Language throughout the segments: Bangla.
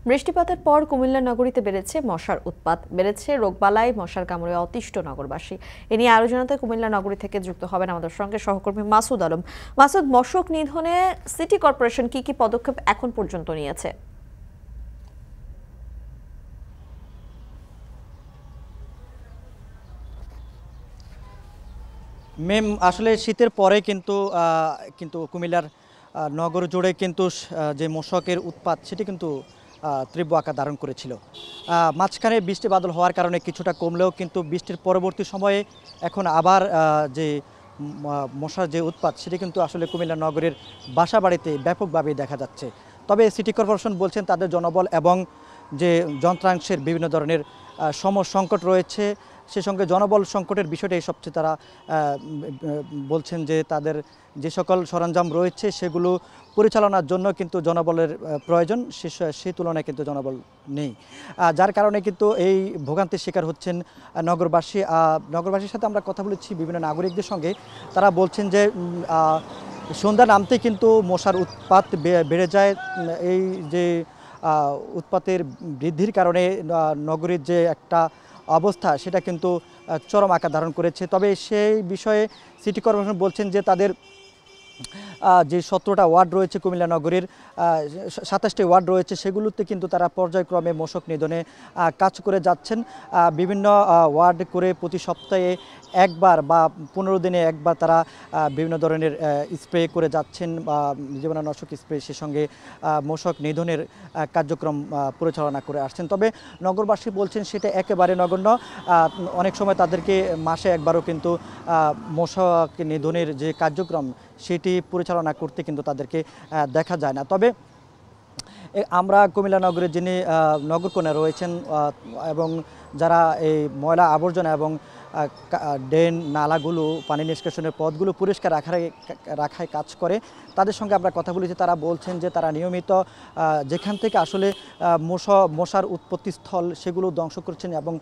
বৃষ্টিপাতের পর কুমিল্লা নগরীতে বেড়েছে মশার উৎপাত, বেড়েছে রোগবালাই, মশার কামড়ে অতিষ্ঠ নগরবাসী। এ নিয়ে আলোচনাতে কুমিল্লা নগরী থেকে যুক্ত হবেন আমাদের সঙ্গে সহকর্মী মাসুদ আলম। মাসুদ, মশক নিধনে সিটি কর্পোরেশন কি কি পদক্ষেপ এখন পর্যন্ত নিয়েছে? মেম আসলে শীতের পরে কিন্তু কুমিল্লার নগর জুড়ে কিন্তু যে মশকের উৎপাত সেটি কিন্তু তীব্র আকার ধারণ করেছিল। মাঝখানে বৃষ্টি বাদল হওয়ার কারণে কিছুটা কমলেও কিন্তু বৃষ্টির পরবর্তী সময়ে এখন আবার যে মশার যে উৎপাত সেটি কিন্তু আসলে কুমিল্লা নগরের বাসা বাড়িতে ব্যাপকভাবে দেখা যাচ্ছে। তবে সিটি কর্পোরেশন বলছেন তাদের জনবল এবং যে যন্ত্রাংশের বিভিন্ন ধরনের সংকট রয়েছে, সে সঙ্গে জনবল সংকটের বিষয়টাই সবচেয়ে তারা বলছেন যে তাদের যে সকল সরঞ্জাম রয়েছে সেগুলো পরিচালনার জন্য কিন্তু জনবলের প্রয়োজন, সেই তুলনায় কিন্তু জনবল নেই, যার কারণে কিন্তু এই ভোগান্তির শিকার হচ্ছেন নগরবাসী। নগরবাসীর সাথে আমরা কথা বলেছি বিভিন্ন নাগরিকদের সঙ্গে, তারা বলছেন যে সন্ধ্যা নামতেই কিন্তু মশার উৎপাত বেড়ে যায়। এই যে উৎপাতের বৃদ্ধির কারণে নগরীর যে একটা অবস্থা সেটা কিন্তু চরম আকার ধারণ করেছে। তবে সেই বিষয়ে সিটি কর্পোরেশন বলছেন যে তাদের যে 17টা ওয়ার্ড রয়েছে কুমিল্লা নগরীর, 27টি ওয়ার্ড রয়েছে, সেগুলোতে কিন্তু তারা পর্যায়ক্রমে মশক নিধনে কাজ করে যাচ্ছেন। বিভিন্ন ওয়ার্ড করে প্রতি সপ্তাহে একবার বা 15 দিনে একবার তারা বিভিন্ন ধরনের স্প্রে করে যাচ্ছেন, জীবাণুনাশক স্প্রে, সে সঙ্গে মশক নিধনের কার্যক্রম পরিচালনা করে আসছেন। তবে নগরবাসী বলছেন সেটা একেবারে নগণ্য। অনেক সময় তাদেরকে মাসে একবারও কিন্তু মশক নিধনের যে কার্যক্রম সেটি পরিচালনা করতে কিন্তু তাদেরকে দেখা যায় না। তবে আমরা কুমিল্লা নগরের যিনি নগরকন্যা রয়েছেন এবং যারা এই ময়লা আবর্জনা এবং ড্রেন নালাগুলো, পানি নিষ্কাশনের পথগুলো পরিষ্কার রাখায় কাজ করে, তাদের সঙ্গে আমরা কথা বলেছি। তারা বলছেন যে তারা নিয়মিত যেখান থেকে আসলে মশার উৎপত্তিস্থল সেগুলো ধ্বংস করছেন এবং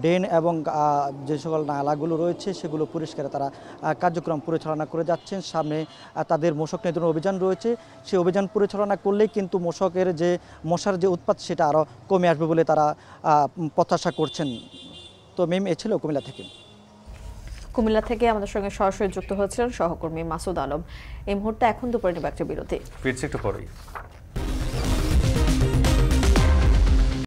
ড্রেন এবং যে সকল নালাগুলো রয়েছে সেগুলো পরিষ্কারে তারা কার্যক্রম পরিচালনা করে যাচ্ছেন। সামনে তাদের মশক নিধন অভিযান রয়েছে, সেই অভিযান পরিচালনা করলেই কিন্তু মশার যে উৎপাত সেটা আরও কমে আসবে বলে তারা প্রত্যাশা করছেন। তো মেম এ ছিল কুমিল্লা থেকে আমাদের সঙ্গে সরাসরি যুক্ত হচ্ছিলেন সহকর্মী মাসুদ আলম। এই মুহূর্তে এখন দুপুরে নিব একটা বিরতি, ফিরছি একটু পরেই।